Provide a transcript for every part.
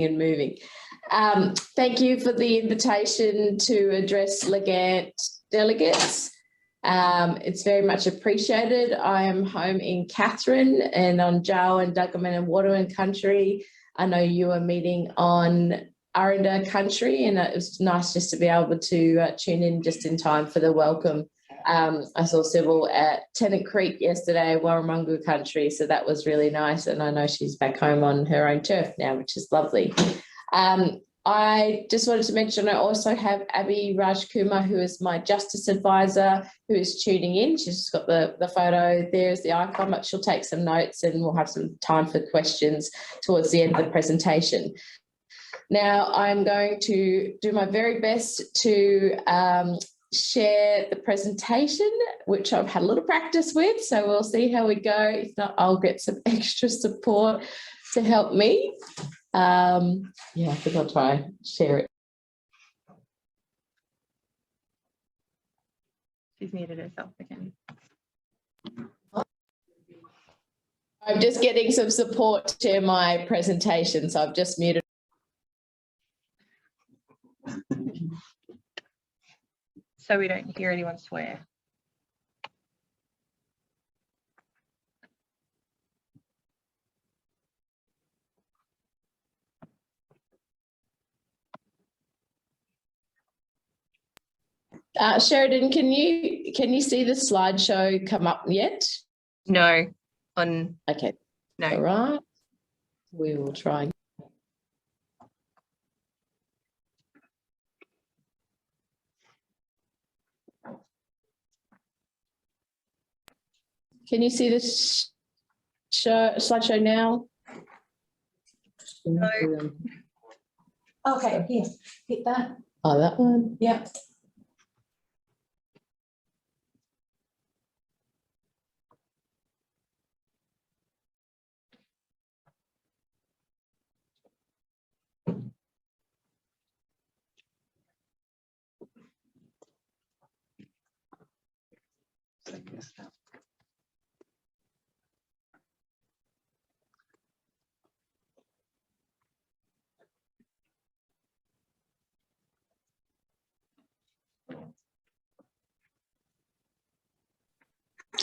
and moving. Thank you for the invitation to address Legant delegates. It's very much appreciated. I am home in Catherine and on Jawa and Duggaman and Waterman country. I know you are meeting on Aranda country, and it was nice just to be able to tune in just in time for the welcome. I saw Sybil at Tennant Creek yesterday, Warramungu country, so that was really nice, and I know she's back home on her own turf now, which is lovely. I just wanted to mention I also have Abby Rajkumar, who is my justice advisor, who is tuning in. She's just got the photo. There's the icon, but she'll take some notes and we'll have some time for questions towards the end of the presentation. Now, I'm going to do my very best to share the presentation, which I've had a little practice with, so we'll see how we go. If not, I'll get some extra support to help me. Yeah, I think I'll try and share it. She's muted herself again. I'm just getting some support to share my presentation, so I've just muted. So we don't hear anyone swear. Sheridan, can you see the slideshow come up yet? No. On. Okay. No. All right. We will try. Can you see this slideshow now? No. Okay, here, hit that. Oh, that one. Yeah.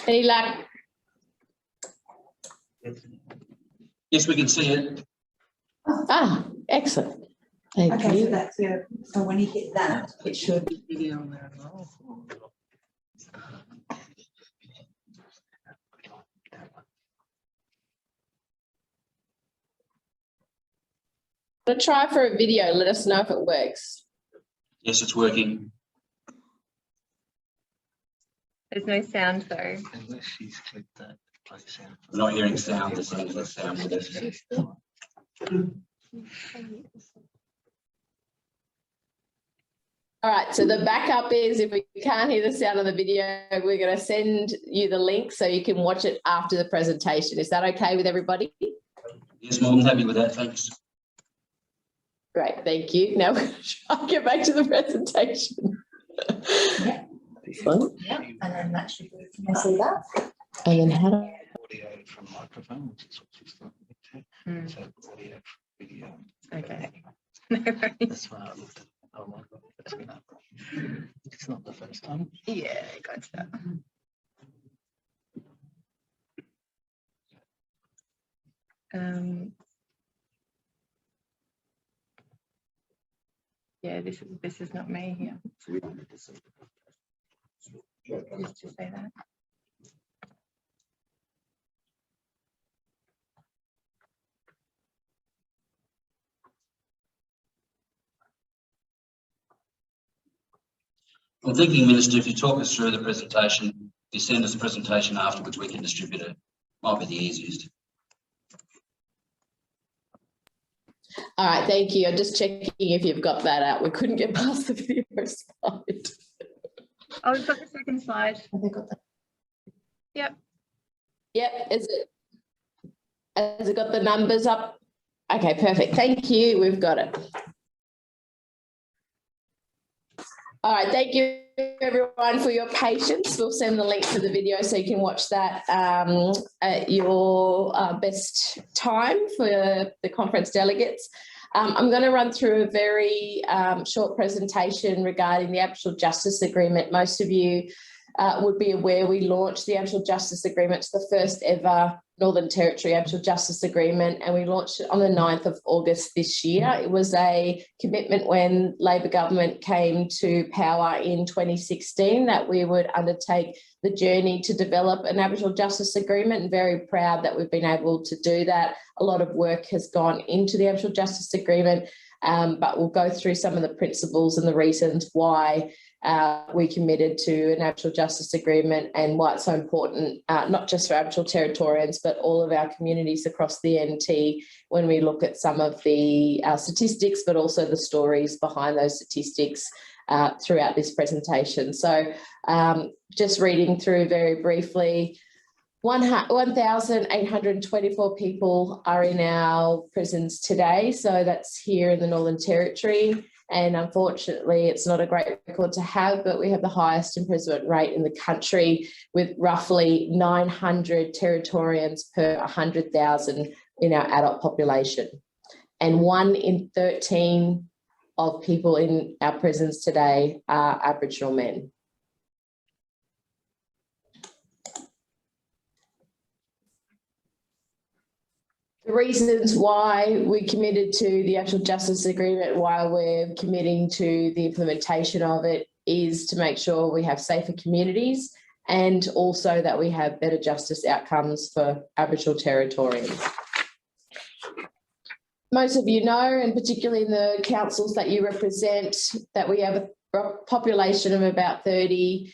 Any luck? Yes, we can see it. Ah, excellent. Thank Okay, you. so that's your, so when you hit that, it should. Video on there as well. But try for a video. Let us know if it works. Yes, it's working. There's no sound though. Unless she's clicked that play sound. We're not hearing sound. There's no sound for this. All right, so the backup is if we can't hear the sound of the video, we're going to send you the link so you can watch it after the presentation. Is that okay with everybody? Yes, more than happy with that. Thanks. Great, thank you. Now we're trying to get back to the presentation. Yeah. Excellent. Yeah, and then that should be, can I see that? And then how do Audio from microphone, which is what she's talking to. Mm. So audio, video. Okay. No worries. That's why I looked at it. Oh my God, that's been up. It's not the first time. Yeah, gotcha. Yeah, this is not me here. Just to say that. I'm thinking, Minister, if you talk us through the presentation, if you send us a presentation afterwards, we can distribute it. Might be the easiest. All right, thank you. I'm just checking if you've got that out. We couldn't get past the video slide. Oh, we've got the second slide. Have they got that? Yep. Yep, has it got the numbers up? Okay, perfect. Thank you. We've got it. All right, thank you everyone for your patience. We'll send the link to the video so you can watch that at your best time for the conference delegates. I'm going to run through a very short presentation regarding the Aboriginal Justice Agreement. Most of you would be aware we launched the Aboriginal Justice Agreement. It's the first ever Northern Territory Aboriginal Justice Agreement, and we launched it on the 9th of August this year. It was a commitment when Labor government came to power in 2016 that we would undertake the journey to develop an Aboriginal Justice Agreement, and very proud that we've been able to do that. A lot of work has gone into the Aboriginal Justice Agreement, but we'll go through some of the principles and the reasons why we committed to an Aboriginal Justice Agreement and why it's so important, not just for Aboriginal Territorians, but all of our communities across the NT when we look at some of the statistics, but also the stories behind those statistics throughout this presentation. So just reading through very briefly, 1,824 people are in our prisons today. So that's here in the Northern Territory. And unfortunately, it's not a great record to have, but we have the highest imprisonment rate in the country, with roughly 900 Territorians per 100,000 in our adult population. And 1 in 13 of people in our prisons today are Aboriginal men. The reasons why we committed to the Aboriginal Justice Agreement, why we're committing to the implementation of it, is to make sure we have safer communities and also that we have better justice outcomes for Aboriginal Territorians. Most of you know, and particularly in the councils that you represent, that we have a population of about 30%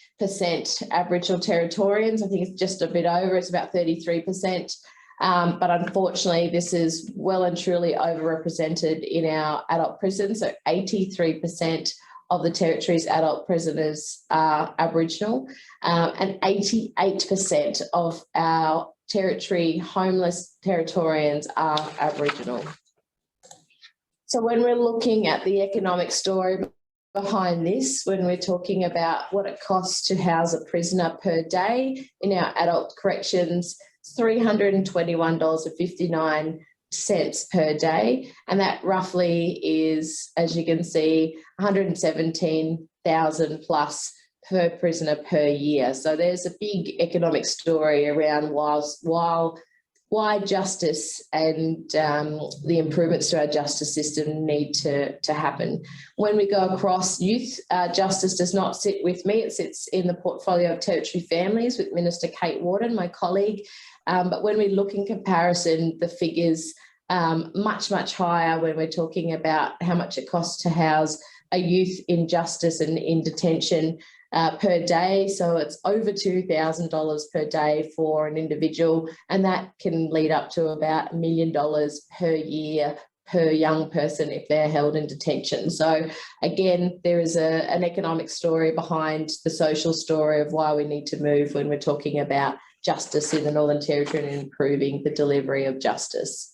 Aboriginal Territorians. I think it's just a bit over, it's about 33%. But unfortunately, this is well and truly overrepresented in our adult prisons. So 83% of the Territory's adult prisoners are Aboriginal, and 88% of our Territory homeless Territorians are Aboriginal. So when we're looking at the economic story behind this, when we're talking about what it costs to house a prisoner per day in our adult corrections, $321.59 per day, and that roughly is, as you can see, 117,000 plus per prisoner per year. So there's a big economic story around why justice and the improvements to our justice system need to happen. When we go across youth, justice does not sit with me. It sits in the portfolio of Territory Families with Minister Kate Warden, my colleague. But when we look in comparison, the figures much, much higher when we're talking about how much it costs to house a youth in justice and in detention per day. So it's over $2,000 per day for an individual, and that can lead up to about $1 million per year per young person if they're held in detention. So again, there is an economic story behind the social story of why we need to move when we're talking about justice in the Northern Territory and improving the delivery of justice.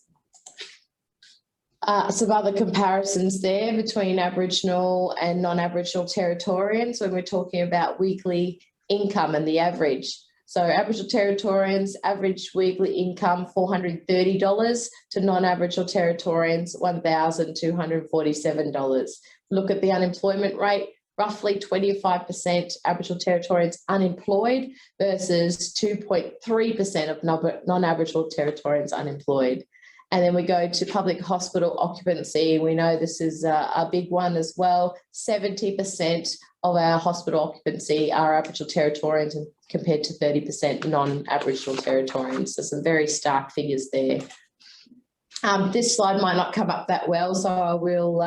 Some other comparisons there between Aboriginal and non-Aboriginal Territorians when we're talking about weekly income and the average. So Aboriginal Territorians average weekly income $430 to non-Aboriginal Territorians $1,247. Look at the unemployment rate, roughly 25% Aboriginal Territorians unemployed versus 2.3% of non-Aboriginal Territorians unemployed. And then we go to public hospital occupancy. We know this is a big one as well. 70% of our hospital occupancy are Aboriginal Territorians compared to 30% non-Aboriginal Territorians. So some very stark figures there. This slide might not come up that well, so I will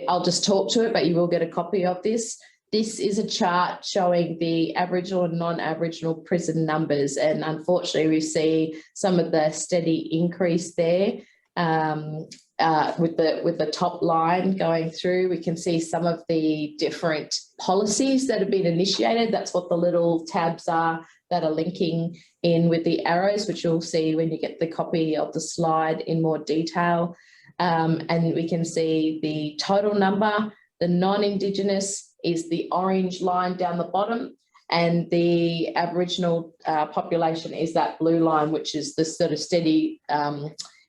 I'll just talk to it, but you will get a copy of this. This is a chart showing the Aboriginal and non-Aboriginal prison numbers, and unfortunately we see some of the steady increase there with the top line going through. We can see some of the different policies that have been initiated. That's what the little tabs are that are linking in with the arrows, which you'll see when you get the copy of the slide in more detail. And we can see the total number. The non-Indigenous is the orange line down the bottom, and the Aboriginal population is that blue line, which is the sort of steady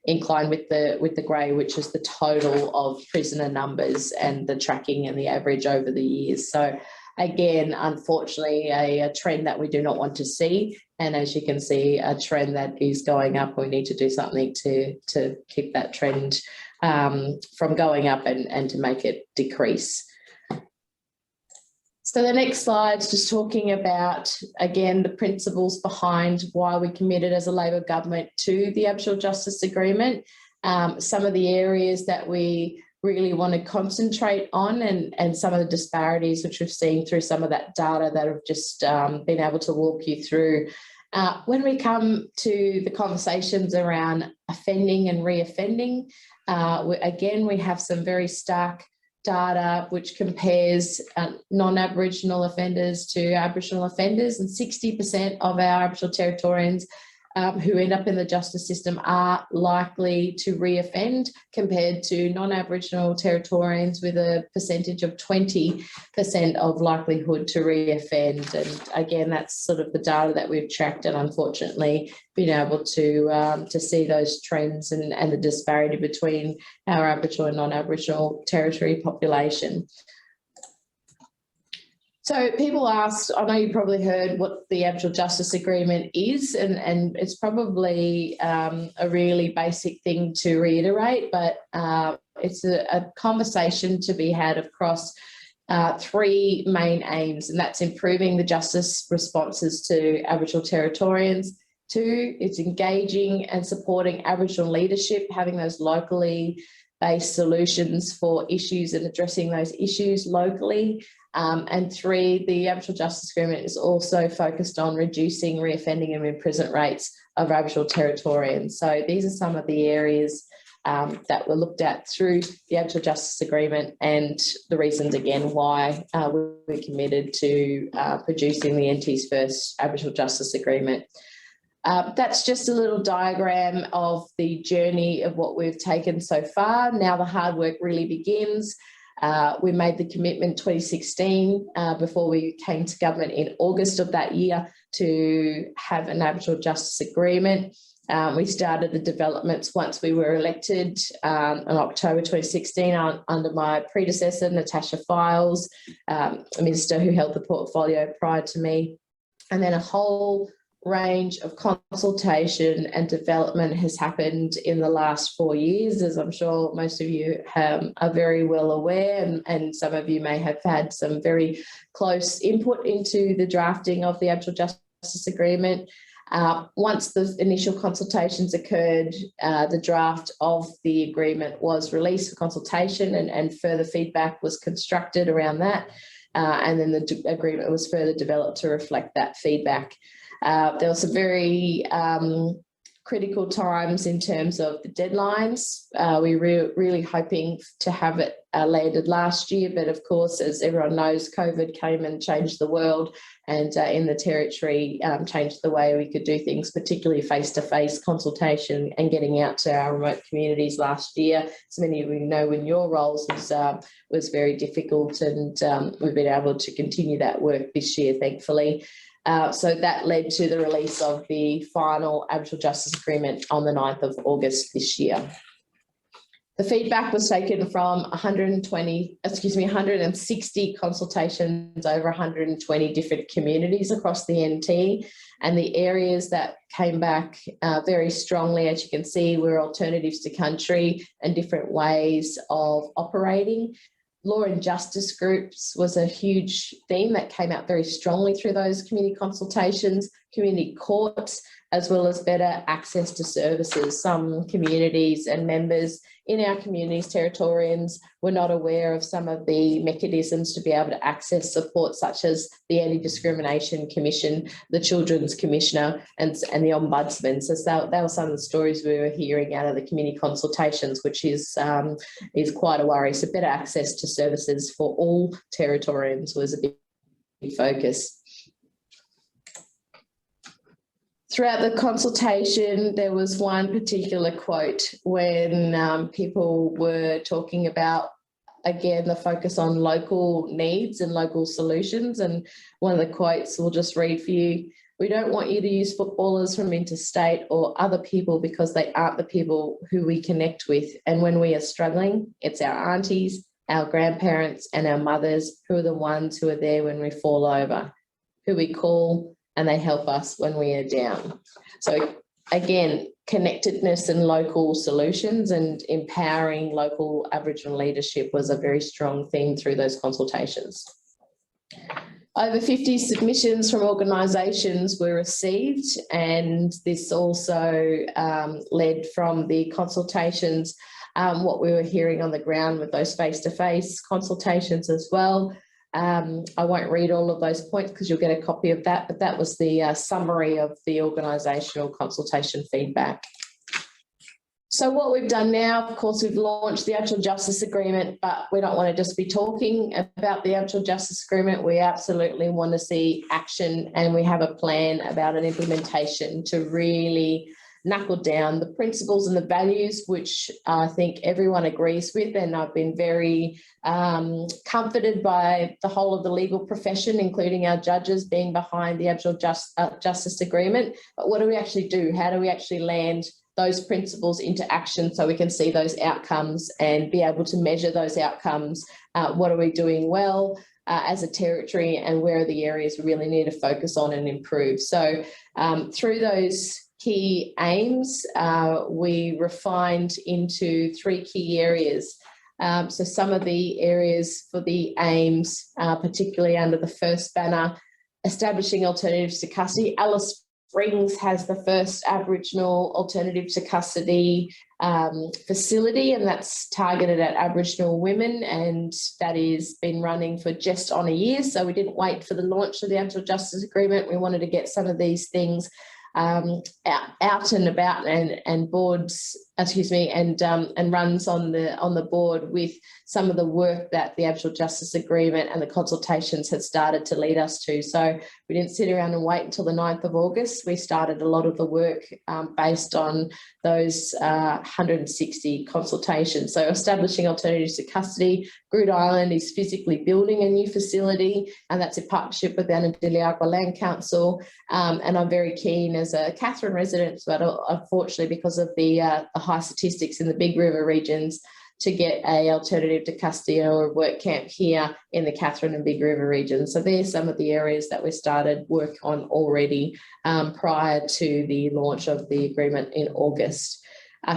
incline with the grey, which is the total of prisoner numbers and the tracking and the average over the years. So again, unfortunately, a trend that we do not want to see. And as you can see, a trend that is going up. We need to do something to keep that trend from going up and to make it decrease. So the next slide is just talking about, again, the principles behind why we committed as a Labor government to the Aboriginal Justice Agreement. Some of the areas that we really want to concentrate on and some of the disparities which we've seen through some of that data that I've just been able to walk you through. When we come to the conversations around offending and reoffending, again, we have some very stark data which compares non-Aboriginal offenders to Aboriginal offenders, and 60% of our Aboriginal Territorians who end up in the justice system are likely to reoffend, compared to non-Aboriginal Territorians with a percentage of 20% of likelihood to reoffend. And again, that's sort of the data that we've tracked, and unfortunately been able to see those trends and the disparity between our Aboriginal and non-Aboriginal Territory population. So people asked, I know you probably heard what the Aboriginal Justice Agreement is, and it's probably a really basic thing to reiterate, but it's a conversation to be had across three main aims, and that's improving the justice responses to Aboriginal Territorians. Two, it's engaging and supporting Aboriginal leadership, having those locally based solutions for issues and addressing those issues locally. And three, the Aboriginal Justice Agreement is also focused on reducing reoffending and imprisonment rates of Aboriginal Territorians. So these are some of the areas that were looked at through the Aboriginal Justice Agreement, and the reasons again why we're committed to producing the NT's first Aboriginal Justice Agreement. That's just a little diagram of the journey of what we've taken so far. Now the hard work really begins. We made the commitment 2016 before we came to government in August of that year to have an Aboriginal Justice Agreement. We started the developments once we were elected in October 2016 under my predecessor, Natasha Files, a minister who held the portfolio prior to me. And then a whole range of consultation and development has happened in the last 4 years, as I'm sure most of you are very well aware, and some of you may have had some very close input into the drafting of the Aboriginal Justice Agreement. Once the initial consultations occurred, the draft of the agreement was released for consultation, and further feedback was constructed around that, and then the agreement was further developed to reflect that feedback. There were some very critical times in terms of the deadlines. We were really hoping to have it landed last year, but of course, as everyone knows, COVID came and changed the world, and in the Territory changed the way we could do things, particularly face-to-face consultation and getting out to our remote communities last year. As many of you know, in your roles was very difficult, and we've been able to continue that work this year, thankfully. So that led to the release of the final Aboriginal Justice Agreement on the 9th of August this year. The feedback was taken from 160 consultations over 120 different communities across the NT, and the areas that came back very strongly, as you can see, were alternatives to country and different ways of operating. Law and justice groups was a huge theme that came out very strongly through those community consultations, community courts, as well as better access to services. Some communities and members in our communities, Territorians, were not aware of some of the mechanisms to be able to access support, such as the Anti-Discrimination Commission, the Children's Commissioner, and the Ombudsman. So that were some of the stories we were hearing out of the community consultations, which is quite a worry. So better access to services for all Territorians was a big focus. Throughout the consultation, there was one particular quote when people were talking about, again, the focus on local needs and local solutions. And one of the quotes we'll just read for you. We don't want you to use footballers from interstate or other people because they aren't the people who we connect with. And when we are struggling, it's our aunties, our grandparents and our mothers who are the ones who are there when we fall over, who we call, and they help us when we are down. So again, connectedness and local solutions and empowering local Aboriginal leadership was a very strong theme through those consultations. Over 50 submissions from organisations were received, and this also led from the consultations, what we were hearing on the ground with those face-to-face consultations as well. I won't read all of those points because you'll get a copy of that, but that was the summary of the organisational consultation feedback. So what we've done now, of course, we've launched the Aboriginal Justice Agreement, but we don't want to just be talking about the Aboriginal Justice Agreement. We absolutely want to see action, and we have a plan about an implementation to really knuckle down the principles and the values, which I think everyone agrees with. And I've been very comforted by the whole of the legal profession, including our judges, being behind the Aboriginal Justice Agreement. But what do we actually do? How do we actually land those principles into action so we can see those outcomes and be able to measure those outcomes? What are we doing well as a territory, and where are the areas we really need to focus on and improve? So through those key aims, we refined into 3 key areas. So some of the areas for the aims, particularly under the first banner, establishing alternatives to custody. Alice Springs has the first Aboriginal alternative to custody facility, and that's targeted at Aboriginal women, and that has been running for just on a year. So we didn't wait for the launch of the Aboriginal Justice Agreement. We wanted to get some of these things out and about, and boards, and runs on the board with some of the work that the Aboriginal Justice Agreement and the consultations had started to lead us to. So we didn't sit around and wait until the 9th of August. We started a lot of the work based on those 160 consultations. So establishing alternatives to custody. Groote Island is physically building a new facility, and that's in partnership with the Anadiliagwa Land Council. And I'm very keen as a Katherine resident, but unfortunately because of the high statistics in the Big River regions, to get a alternative to custody or a work camp here in the Katherine and Big River region. So there's some of the areas that we started work on already prior to the launch of the agreement in August.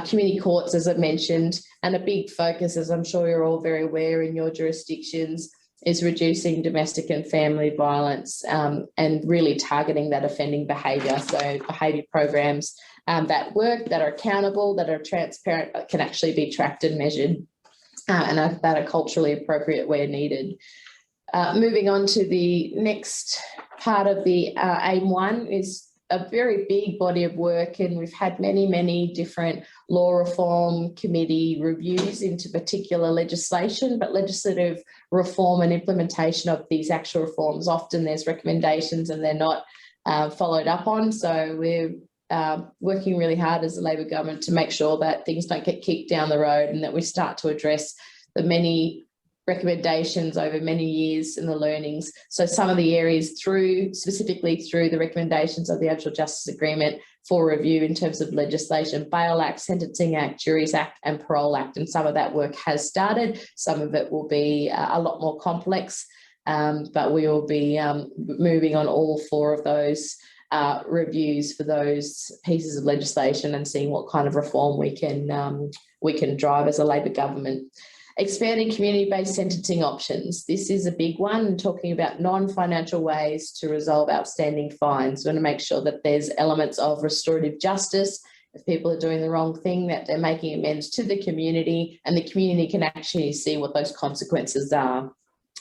Community courts, as I mentioned, and a big focus, as I'm sure you're all very aware in your jurisdictions, is reducing domestic and family violence and really targeting that offending behaviour. So behaviour programs that work, that are accountable, that are transparent, but can actually be tracked and measured, and that are culturally appropriate where needed. Moving on to the next part of the aim 1 is a very big body of work, and we've had many different law reform committee reviews into particular legislation, but legislative reform and implementation of these actual reforms, often there's recommendations and they're not followed up on. So we're working really hard as a Labor government to make sure that things don't get kicked down the road, and that we start to address the many recommendations over many years and the learnings. So some of the areas specifically through the recommendations of the Aboriginal Justice Agreement for review in terms of legislation: Bail Act, Sentencing Act, Juries Act and Parole Act. And some of that work has started. Some of it will be a lot more complex, but we will be moving on all 4 of those reviews for those pieces of legislation and seeing what kind of reform we can drive as a Labor government. Expanding community-based sentencing options. This is a big one, talking about non-financial ways to resolve outstanding fines. We want to make sure that there's elements of restorative justice. If people are doing the wrong thing, that they're making amends to the community, and the community can actually see what those consequences are.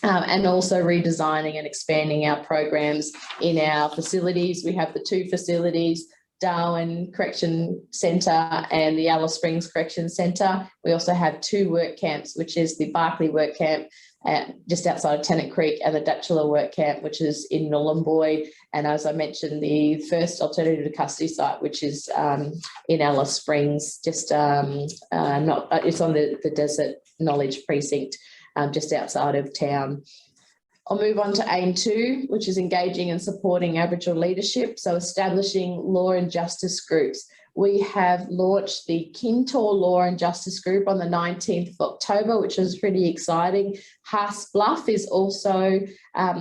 And also redesigning and expanding our programs in our facilities. We have the 2 facilities, Darwin Correction Centre and the Alice Springs Correction Centre. We also have 2 work camps, which is the Barclay Work Camp just outside of Tennant Creek, and the Dutchula Work Camp, which is in Nhulunbuy. And as I mentioned, the first alternative to custody site, which is in Alice Springs, just it's on the Desert Knowledge Precinct, just outside of town. I'll move on to aim 2, which is engaging and supporting Aboriginal leadership. So establishing law and justice groups. We have launched the Kintor Law and Justice Group on the 19th of October, which is pretty exciting. Haas Bluff is also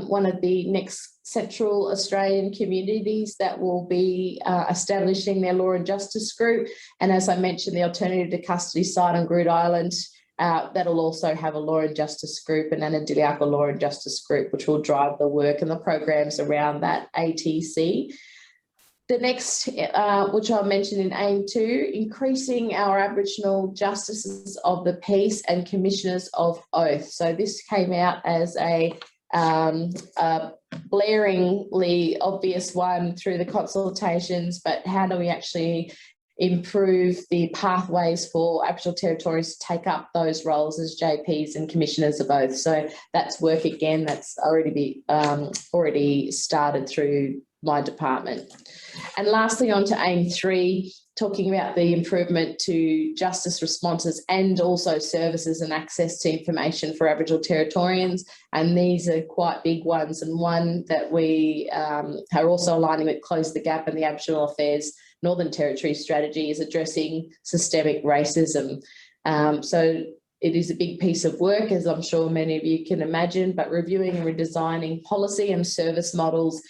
one of the next Central Australian communities that will be establishing their law and justice group. And as I mentioned, the alternative to custody site on Groote Island, that'll also have a law and justice group, and then a Diliaka law and justice group, which will drive the work and the programs around that ATC. The next, which I'll mention in aim 2, increasing our Aboriginal justices of the peace and commissioners of oath. So this came out as a blaringly obvious one through the consultations, but how do we actually improve the pathways for Aboriginal territories to take up those roles as JPs and commissioners of oath? So that's work again that's already started through my department. And lastly, on to aim 3, talking about the improvement to justice responses and also services and access to information for Aboriginal Territorians. And these are quite big ones, and one that we are also aligning with Close the Gap and the Aboriginal Affairs Northern Territory strategy is addressing systemic racism. So it is a big piece of work, as I'm sure many of you can imagine, but reviewing and redesigning policy and service models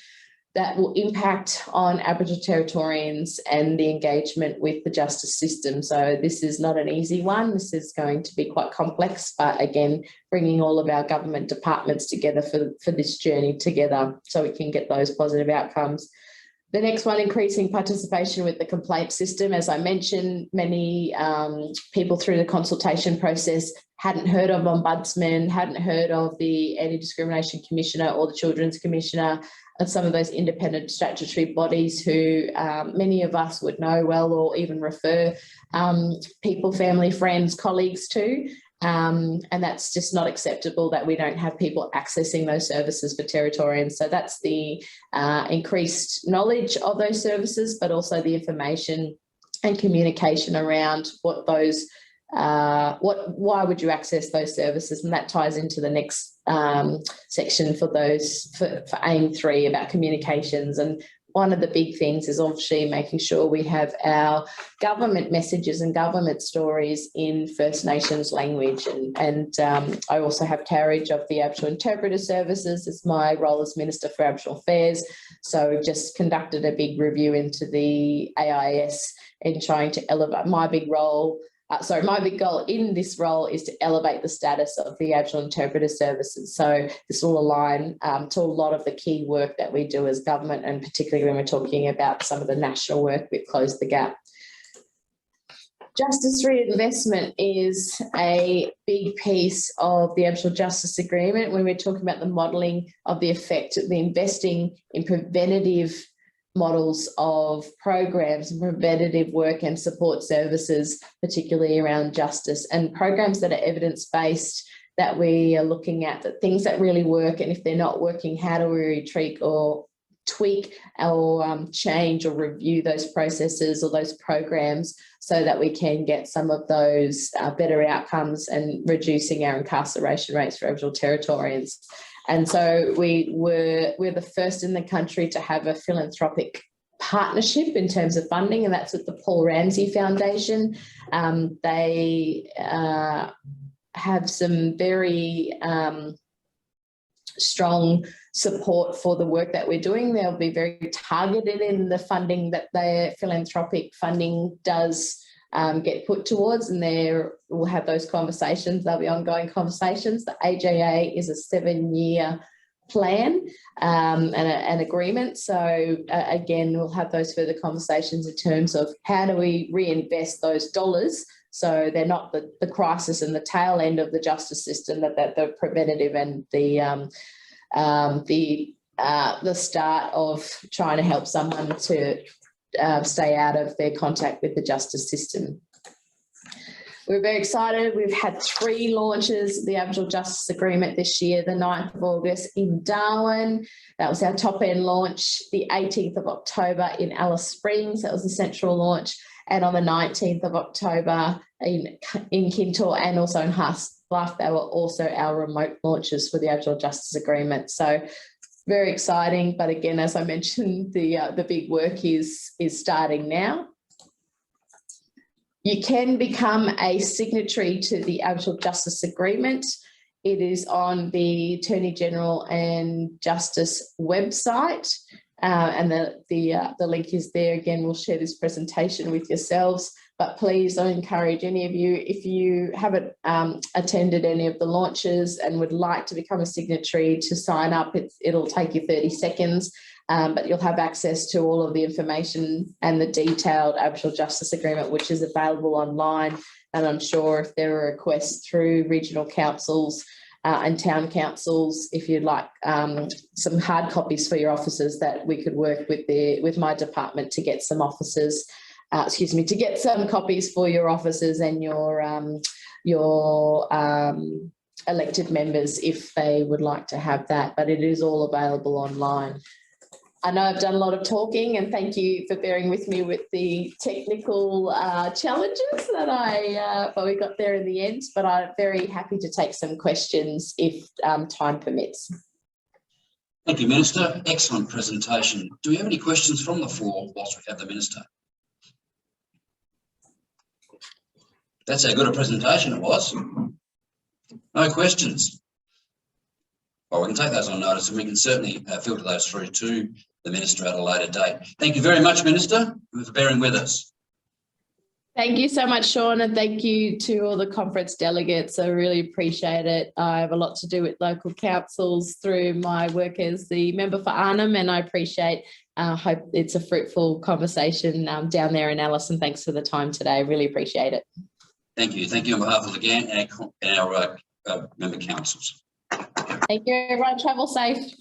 that will impact on Aboriginal Territorians and the engagement with the justice system. So this is not an easy one. This is going to be quite complex, but again, bringing all of our government departments together for this journey together so we can get those positive outcomes. The next one, increasing participation with the complaint system. As I mentioned, many people through the consultation process hadn't heard of Ombudsman, hadn't heard of the Anti-Discrimination Commissioner or the Children's Commissioner, and some of those independent statutory bodies who many of us would know well or even refer people, family, friends, colleagues to. And that's just not acceptable that we don't have people accessing those services for Territorians. So that's the increased knowledge of those services, but also the information and communication around what those, why would you access those services? And that ties into the next section for aim 3 about communications. And one of the big things is obviously making sure we have our government messages and government stories in First Nations language. And I also have carriage of the Aboriginal Interpreter Services as my role as Minister for Aboriginal Affairs. So we've just conducted a big review into the AIS and trying to elevate my big role. My big goal in this role is to elevate the status of the Aboriginal Interpreter Services. So this will align to a lot of the key work that we do as government, and particularly when we're talking about some of the national work with Close the Gap. Justice reinvestment is a big piece of the Aboriginal Justice Agreement when we're talking about the modelling of the effect of the investing in preventative models of programs and preventative work and support services, particularly around justice, and programs that are evidence-based, that we are looking at, the things that really work, and if they're not working, how do we tweak or change or review those processes or those programs so that we can get some of those better outcomes and reducing our incarceration rates for Aboriginal Territorians. And so we're the first in the country to have a philanthropic partnership in terms of funding, and that's with the Paul Ramsay Foundation. They have some very strong support for the work that we're doing. They'll be very targeted in the funding that their philanthropic funding does get put towards, and we'll have those conversations. There'll be ongoing conversations. The AJA is a 7-year plan and an agreement. So again, we'll have those further conversations in terms of how do we reinvest those dollars so they're not the crisis and the tail end of the justice system, that the preventative and the start of trying to help someone to stay out of their contact with the justice system. We're very excited. We've had 3 launches of the Aboriginal Justice Agreement this year, the 9th of August in Darwin. That was our top end launch. The 18th of October in Alice Springs, that was the central launch. And on the 19th of October in Kintor and also in Haas life, they were also our remote launches for the Aboriginal Justice Agreement. So very exciting. But again, as I mentioned, the big work is starting now. You can become a signatory to the Aboriginal Justice Agreement. It is on the Attorney General and Justice website, and the link is there. Again, we'll share this presentation with yourselves, but please, I encourage any of you, if you haven't attended any of the launches and would like to become a signatory, to sign up. It'll take you 30 seconds, but you'll have access to all of the information and the detailed Aboriginal Justice Agreement, which is available online. And I'm sure if there are requests through regional councils and town councils, if you'd like some hard copies for your officers, that we could work with my department to get some officers, to get some copies for your officers and your elected members if they would like to have that. But it is all available online. I know I've done a lot of talking, and thank you for bearing with me with the technical challenges that but we got there in the end. But I'm very happy to take some questions if time permits. Thank you, Minister. Excellent presentation. Do we have any questions from the floor whilst we have the Minister? That's how good a presentation it was. No questions. Well, we can take those on notice, and we can certainly filter those through to the Minister at a later date. Thank you very much, Minister, for bearing with us. Thank you so much, Sean, and thank you to all the conference delegates. I really appreciate it. I have a lot to do with local councils through my work as the member for Arnhem, and I appreciate, hope it's a fruitful conversation down there in Alice, and thanks for the time today. I really appreciate it. Thank you. Thank you on behalf of again our member councils. Thank you, everyone. Travel safe.